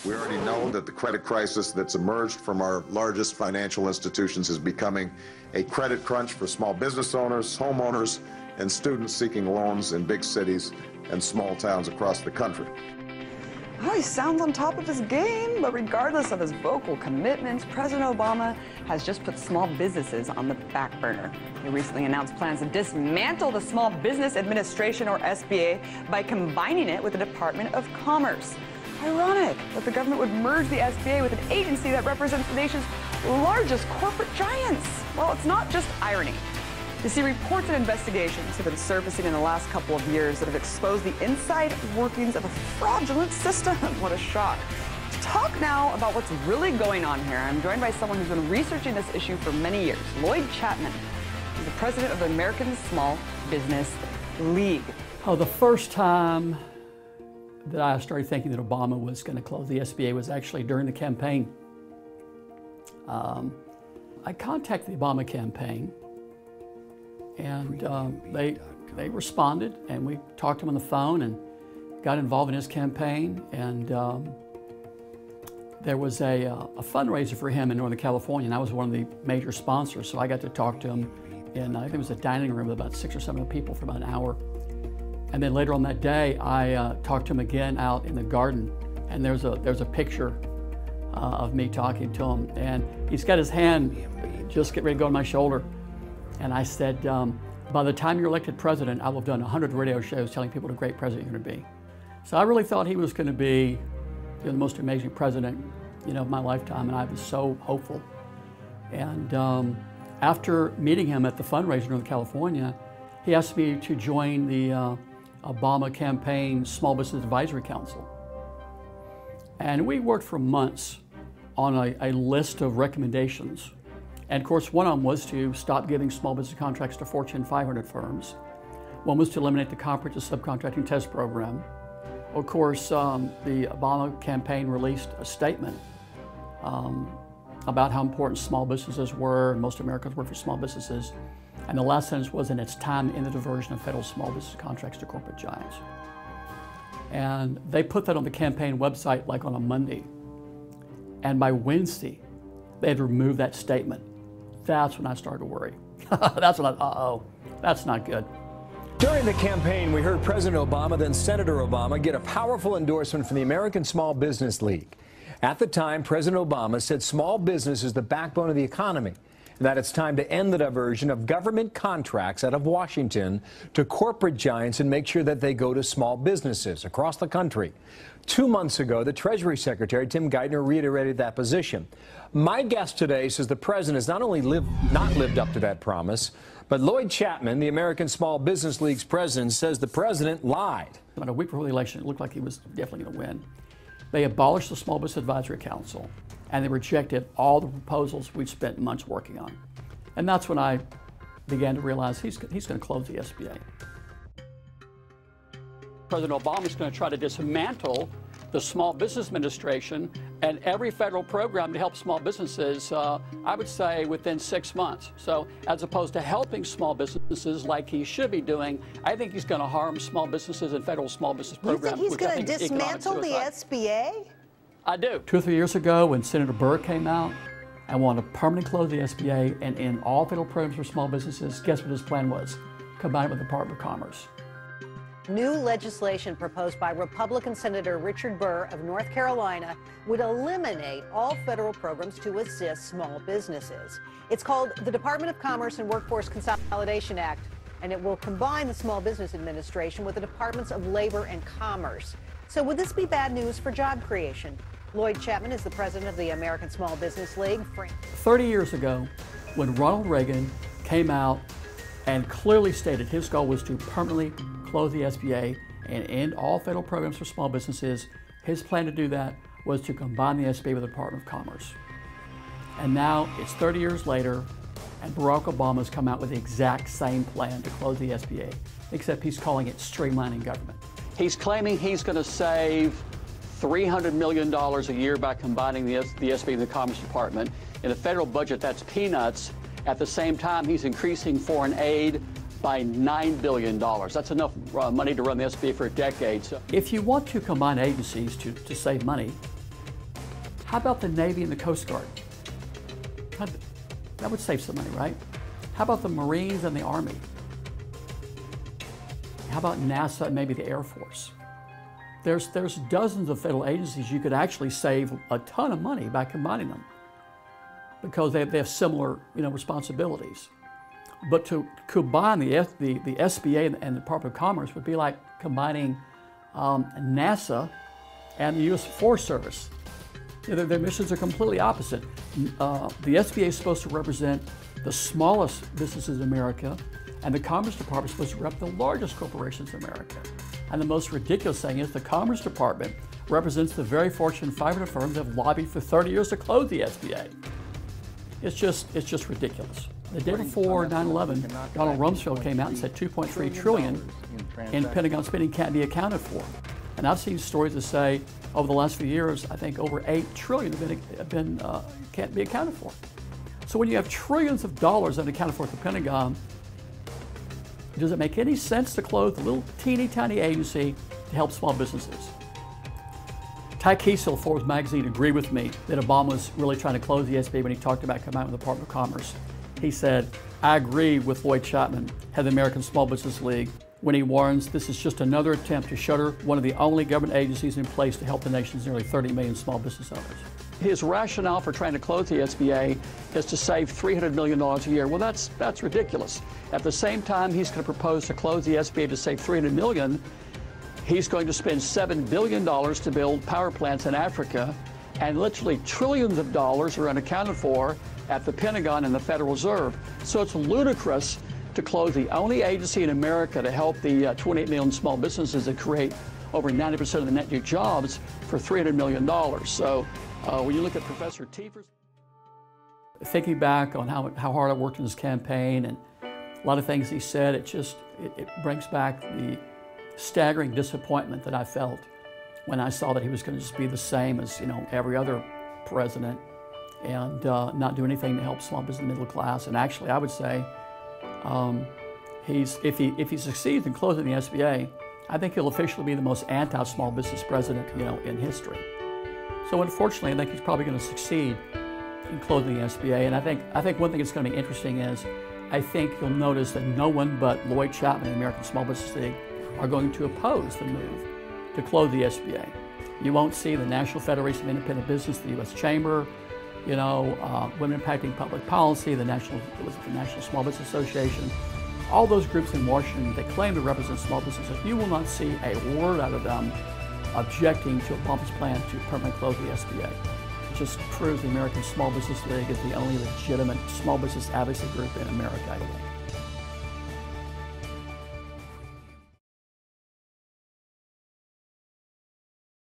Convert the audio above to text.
We already know that the credit crisis that's emerged from our largest financial institutions is becoming a credit crunch for small business owners, homeowners, and students seeking loans in big cities and small towns across the country. Well, he sounds on top of his game, but regardless of his vocal commitments, President Obama has just put small businesses on the back burner. He recently announced plans to dismantle the Small Business Administration, or SBA, by combining it with the Department of Commerce. Ironic that the government would merge the SBA with an agency that represents the nation's largest corporate giants. Well, it's not just irony. You see, reports and investigations have been surfacing in the last couple of years that have exposed the inside workings of a fraudulent system. What a shock. To talk now about what's really going on here, I'm joined by someone who's been researching this issue for many years, Lloyd Chapman. He's the president of the American Small Business League. Oh, the first time that I started thinking that Obama was going to close the SBA was actually during the campaign. I contacted the Obama campaign, and they responded, and we talked to him on the phone and got involved in his campaign. And there was a fundraiser for him in Northern California, and I was one of the major sponsors, so I got to talk to him in, I think it was a dining room with about 6 or 7 people for about an hour. And then later on that day, I talked to him again out in the garden, and there's a picture of me talking to him, and he's got his hand just getting ready to go on my shoulder. And I said, by the time you're elected president, I will have done 100 radio shows telling people what a great president you're going to be. So I really thought he was going to be the most amazing president, of my lifetime, and I was so hopeful. And after meeting him at the fundraiser in Northern California, he asked me to join the Obama campaign Small Business Advisory Council. And we worked for months on a list of recommendations. And of course, one of them was to stop giving small business contracts to Fortune 500 firms. One was to eliminate the comprehensive subcontracting test program. Of course, the Obama campaign released a statement about how important small businesses were, and most Americans work for small businesses. And the last sentence was, and it's time to end the diversion of federal small business contracts to corporate giants. And they put that on the campaign website like on a Monday. And by Wednesday, they had removed that statement. That's when I started to worry. That's when uh-oh, that's not good. During the campaign, we heard President Obama, then Senator Obama, get a powerful endorsement from the American Small Business League. At the time, President Obama said small business is the backbone of the economy, and that it's time to end the diversion of government contracts out of Washington to corporate giants and make sure that they go to small businesses across the country. 2 months ago, the Treasury Secretary, Tim Geithner, reiterated that position. My guest today says the president has not only not lived up to that promise, but Lloyd Chapman, the American Small Business League's president, says the president lied. About a week before the election, it looked like he was definitely going to win. They abolished the Small Business Advisory Council, and they rejected all the proposals we'd spent months working on. And that's when I began to realize he's going to close the SBA. President Obama is going to try to dismantle the Small Business Administration and every federal program to help small businesses, I would say, within 6 months. So as opposed to helping small businesses like he should be doing, I think he's going to harm small businesses and federal small business programs. You think he's going to dismantle the SBA? I do. 2 or 3 years ago, when Senator Burr came out and wanted to permanently close the SBA and end all federal programs for small businesses, guess what his plan was? Combine it with the Department of Commerce. New legislation proposed by Republican Senator Richard Burr of North Carolina would eliminate all federal programs to assist small businesses. It's called the Department of Commerce and Workforce Consolidation Act, and it will combine the Small Business Administration with the Departments of Labor and Commerce. So would this be bad news for job creation? Lloyd Chapman is the president of the American Small Business League. 30 years ago, when Ronald Reagan came out and clearly stated his goal was to permanently close the SBA and end all federal programs for small businesses, his plan to do that was to combine the SBA with the Department of Commerce. And now it's 30 years later, and Barack Obama's come out with the exact same plan to close the SBA, except he's calling it streamlining government. He's claiming he's going to save $300 million a year by combining the SBA and the Commerce Department. In the federal budget, that's peanuts. At the same time, he's increasing foreign aid by $9 billion. That's enough money to run the SBA for a decade. So if you want to combine agencies to save money, How about the Navy and the Coast Guard? That would save some money, right? How about the Marines and the Army? How about NASA and maybe the Air Force? There's dozens of federal agencies you could actually save a ton of money by combining them because they have similar, responsibilities. But to combine the SBA and the Department of Commerce would be like combining NASA and the U.S. Forest Service. Their missions are completely opposite. The SBA is supposed to represent the smallest businesses in America, and the Commerce Department is supposed to represent the largest corporations in America. And the most ridiculous thing is the Commerce Department represents the very Fortune 500 firms that have lobbied for 30 years to close the SBA. It's just ridiculous. The day before 9/11, Donald Rumsfeld came out and said $2.3 trillion in Pentagon spending can't be accounted for. And I've seen stories that say over the last few years, I think over $8 trillion can't be accounted for. So when you have trillions of dollars unaccounted for at the Pentagon, does it make any sense to close a little teeny tiny agency to help small businesses? Ty Kiesel, Forbes magazine, agreed with me that Obama was really trying to close the SBA when he talked about coming out with the Department of Commerce. He said, I agree with Lloyd Chapman, head of the American Small Business League, when he warns this is just another attempt to shutter one of the only government agencies in place to help the nation's nearly 30 million small business owners. His rationale for trying to close the SBA is to save $300 million a year. Well, that's ridiculous. At the same time, he's going to propose to close the SBA to save $300 million. He's going to spend $7 billion to build power plants in Africa, and literally trillions of dollars are unaccounted for at the Pentagon and the Federal Reserve. So it's ludicrous to close the only agency in America to help the 28 million small businesses that create over 90% of the net new jobs for $300 million. So when you look at Professor Tiefer's, thinking back on how hard I worked in his campaign and a lot of things he said, it brings back the staggering disappointment that I felt when I saw that he was going to just be the same as every other president and not do anything to help small business and middle class. And actually, I would say if he succeeds in closing the SBA, I think he'll officially be the most anti-small business president in history. So unfortunately, I think he's probably going to succeed in closing the SBA. And I think one thing that's going to be interesting is I think you'll notice that no one but Lloyd Chapman and the American Small Business League are going to oppose the move to close the SBA. You won't see the National Federation of Independent Business, the U.S. Chamber, Women Impacting Public Policy, the National Small Business Association, all those groups in Washington that claim to represent small businesses. You will not see a word out of them objecting to Obama's plan to permanently close the SBA. It just proves the American Small Business League is the only legitimate small business advocacy group in America.